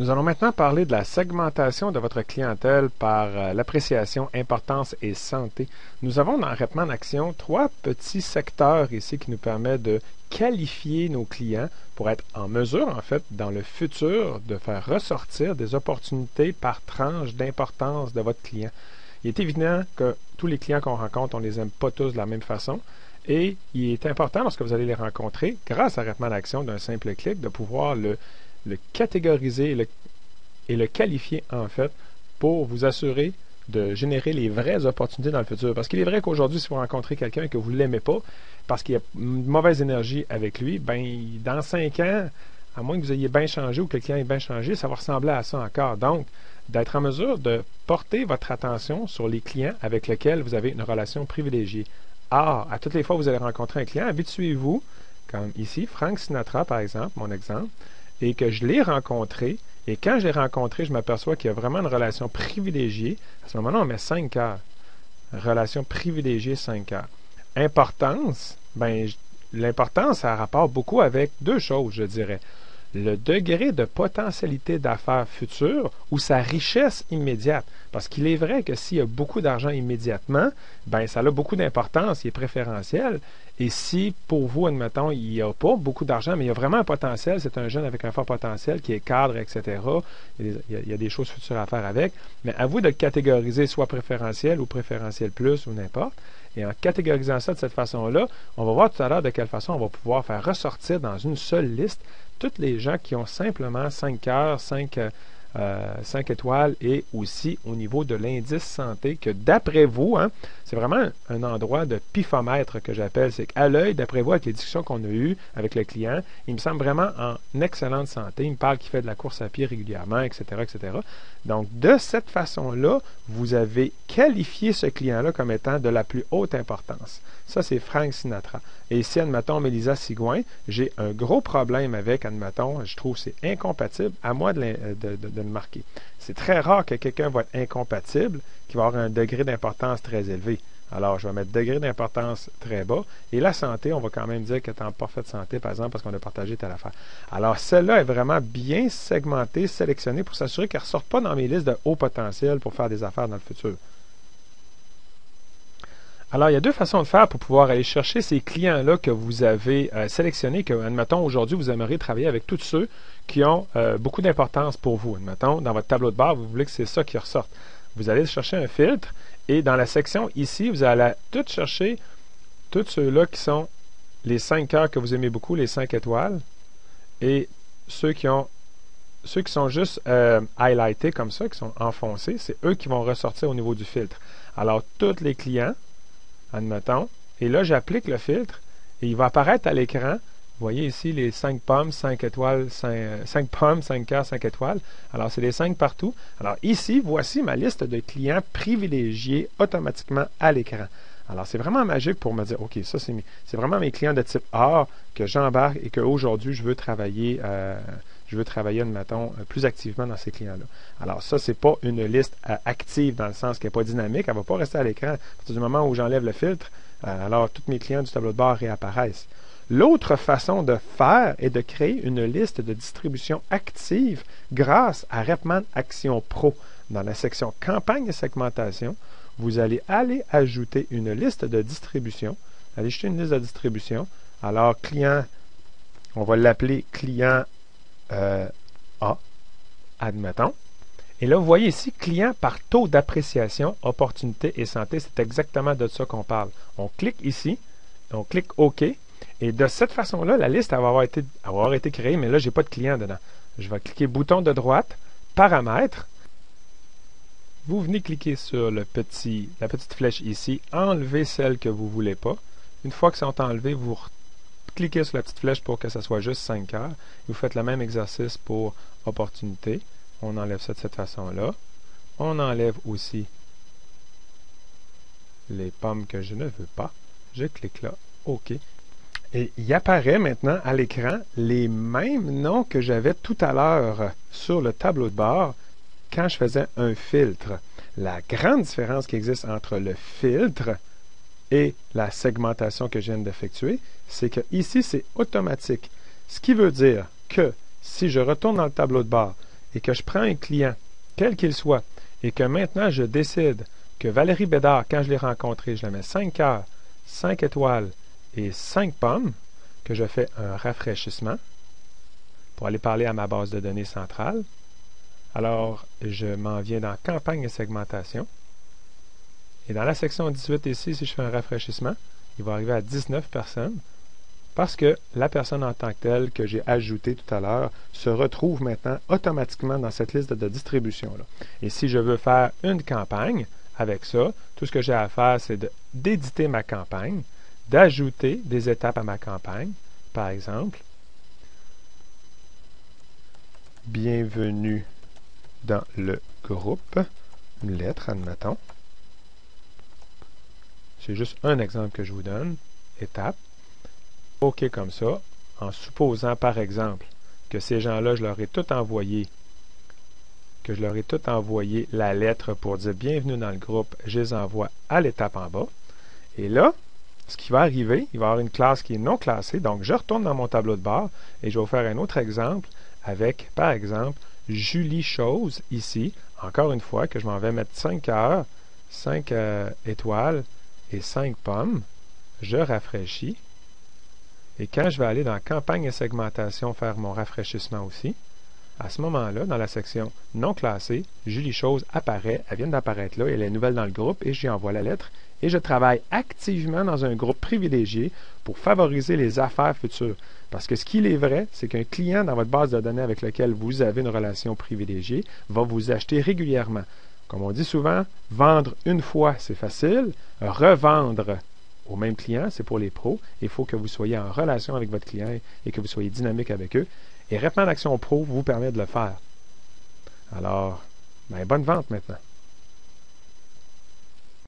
Nous allons maintenant parler de la segmentation de votre clientèle par l'appréciation, importance et santé. Nous avons dans Repman Action 3 petits secteurs ici qui nous permettent de qualifier nos clients pour être en mesure, en fait, dans le futur, de faire ressortir des opportunités par tranche d'importance de votre client. Il est évident que tous les clients qu'on rencontre, on ne les aime pas tous de la même façon. Et il est important, lorsque vous allez les rencontrer, grâce à Repman Action, d'un simple clic, de pouvoir le catégoriser et le qualifier, en fait, pour vous assurer de générer les vraies opportunités dans le futur. Parce qu'il est vrai qu'aujourd'hui, si vous rencontrez quelqu'un et que vous ne l'aimez pas, parce qu'il y a une mauvaise énergie avec lui, ben dans 5 ans, à moins que vous ayez bien changé ou que le client ait bien changé, ça va ressembler à ça encore. Donc, d'être en mesure de porter votre attention sur les clients avec lesquels vous avez une relation privilégiée. Or, à toutes les fois que vous allez rencontrer un client, habituez-vous, comme ici, Frank Sinatra, par exemple, mon exemple, et que je l'ai rencontré, et quand je l'ai rencontré, je m'aperçois qu'il y a vraiment une relation privilégiée. À ce moment-là, on met 5 cœurs. Relation privilégiée, 5 cœurs. Importance, ben, l'importance, ça a rapport beaucoup avec 2 choses, je dirais. Le degré de potentialité d'affaires futures ou sa richesse immédiate. Parce qu'il est vrai que s'il y a beaucoup d'argent immédiatement, ben ça a beaucoup d'importance, il est préférentiel. Et si, pour vous, admettons, il n'y a pas beaucoup d'argent, mais il y a vraiment un potentiel, c'est un jeune avec un fort potentiel qui est cadre, etc., il y a des choses futures à faire avec, mais à vous de le catégoriser soit préférentiel ou préférentiel plus ou n'importe. Et en catégorisant ça de cette façon-là, on va voir tout à l'heure de quelle façon on va pouvoir faire ressortir dans une seule liste tous les gens qui ont simplement 5 cœurs, 5 étoiles et aussi au niveau de l'indice santé que d'après vous, hein, c'est vraiment un endroit de pifomètre que j'appelle. C'est qu'à l'œil, d'après vous, avec les discussions qu'on a eues avec le client, il me semble vraiment en excellente santé. Il me parle qu'il fait de la course à pied régulièrement, etc., etc. Donc, de cette façon-là, vous avez qualifié ce client-là comme étant de la plus haute importance. Ça, c'est Frank Sinatra. Et ici, admettons, Mélisa Sigouin, j'ai un gros problème avec, admettons, je trouve que c'est incompatible, à moi de le marquer. C'est très rare que quelqu'un va être incompatible, qui va avoir un degré d'importance très élevé. Alors, je vais mettre degré d'importance très bas. Et la santé, on va quand même dire qu'elle est en parfaite santé, par exemple, parce qu'on a partagé telle affaire. Alors, celle-là est vraiment bien segmentée, sélectionnée pour s'assurer qu'elle ne ressorte pas dans mes listes de haut potentiel pour faire des affaires dans le futur. Alors, il y a 2 façons de faire pour pouvoir aller chercher ces clients-là que vous avez sélectionnés, que, admettons, aujourd'hui, vous aimeriez travailler avec tous ceux qui ont beaucoup d'importance pour vous. Admettons, dans votre tableau de bord, vous voulez que c'est ça qui ressorte. Vous allez chercher un filtre et dans la section ici, vous allez tout chercher tous ceux-là qui sont les 5 cœurs que vous aimez beaucoup, les 5 étoiles, et ceux qui sont juste highlightés comme ça, qui sont enfoncés, c'est eux qui vont ressortir au niveau du filtre. Alors, tous les clients, admettons, et là, j'applique le filtre et il va apparaître à l'écran. Vous voyez ici les 5 pommes, 5 étoiles, 5 pommes, 5 cœurs, 5 étoiles. Alors, c'est les 5 partout. Alors, ici, voici ma liste de clients privilégiés automatiquement à l'écran. Alors, c'est vraiment magique pour me dire, OK, ça, c'est vraiment mes clients de type A que j'embarque et qu'aujourd'hui, je veux travailler, admettons, plus activement dans ces clients-là. Alors, ça, c'est pas une liste active dans le sens qu'elle n'est pas dynamique. Elle ne va pas rester à l'écran. À partir du moment où j'enlève le filtre, alors tous mes clients du tableau de bord réapparaissent. L'autre façon de faire est de créer une liste de distribution active grâce à Repman Action Pro. Dans la section campagne et segmentation, vous allez aller ajouter une liste de distribution. Allez ajouter une liste de distribution. Alors, client, on va l'appeler client A, admettons. Et là, vous voyez ici, client par taux d'appréciation, opportunité et santé. C'est exactement de ça qu'on parle. On clique ici, on clique OK. Et de cette façon-là, la liste va avoir été créée, mais là, je n'ai pas de client dedans. Je vais cliquer bouton de droite, paramètres. Vous venez cliquer sur la petite flèche ici, enlever celle que vous ne voulez pas. Une fois que c'est enlevé, vous cliquez sur la petite flèche pour que ça soit juste 5 cœurs. Vous faites le même exercice pour opportunité. On enlève ça de cette façon-là. On enlève aussi les pommes que je ne veux pas. Je clique là, OK. Et il apparaît maintenant à l'écran les mêmes noms que j'avais tout à l'heure sur le tableau de bord quand je faisais un filtre. La grande différence qui existe entre le filtre et la segmentation que je viens d'effectuer, c'est que ici, c'est automatique. Ce qui veut dire que si je retourne dans le tableau de bord et que je prends un client, quel qu'il soit, et que maintenant je décide que Valérie Bédard, quand je l'ai rencontrée, je la mets 5 cœurs, 5 étoiles et 5 pommes, que je fais un rafraîchissement pour aller parler à ma base de données centrale. Alors, je m'en viens dans campagne et segmentation. Et dans la section 18 ici, si je fais un rafraîchissement, il va arriver à 19 personnes parce que la personne en tant que telle que j'ai ajoutée tout à l'heure se retrouve maintenant automatiquement dans cette liste de distribution-là. Et si je veux faire une campagne avec ça, tout ce que j'ai à faire, c'est d'éditer ma campagne, d'ajouter des étapes à ma campagne. Par exemple, bienvenue dans le groupe, une lettre, admettons. C'est juste un exemple que je vous donne. Étape. OK comme ça, en supposant par exemple que ces gens-là, je leur ai tout envoyé la lettre pour dire bienvenue dans le groupe, je les envoie à l'étape en bas. Et là, ce qui va arriver, il va y avoir une classe qui est non classée, donc je retourne dans mon tableau de bord et je vais vous faire un autre exemple avec, par exemple, Julie Chose ici, encore une fois, que je m'en vais mettre 5 cœurs, 5 étoiles et 5 pommes. Je rafraîchis. Et quand je vais aller dans campagne et segmentation faire mon rafraîchissement aussi, à ce moment-là, dans la section non classée, Julie Chose apparaît, elle vient d'apparaître là, elle est nouvelle dans le groupe et j'y envoie la lettre. Et je travaille activement dans un groupe privilégié pour favoriser les affaires futures. Parce que ce qu'il est vrai, c'est qu'un client dans votre base de données avec lequel vous avez une relation privilégiée va vous acheter régulièrement. Comme on dit souvent, vendre une fois, c'est facile. Revendre au même client, c'est pour les pros. Il faut que vous soyez en relation avec votre client et que vous soyez dynamique avec eux. Et Réplan d'Action Pro vous permet de le faire. Alors, bonne vente maintenant.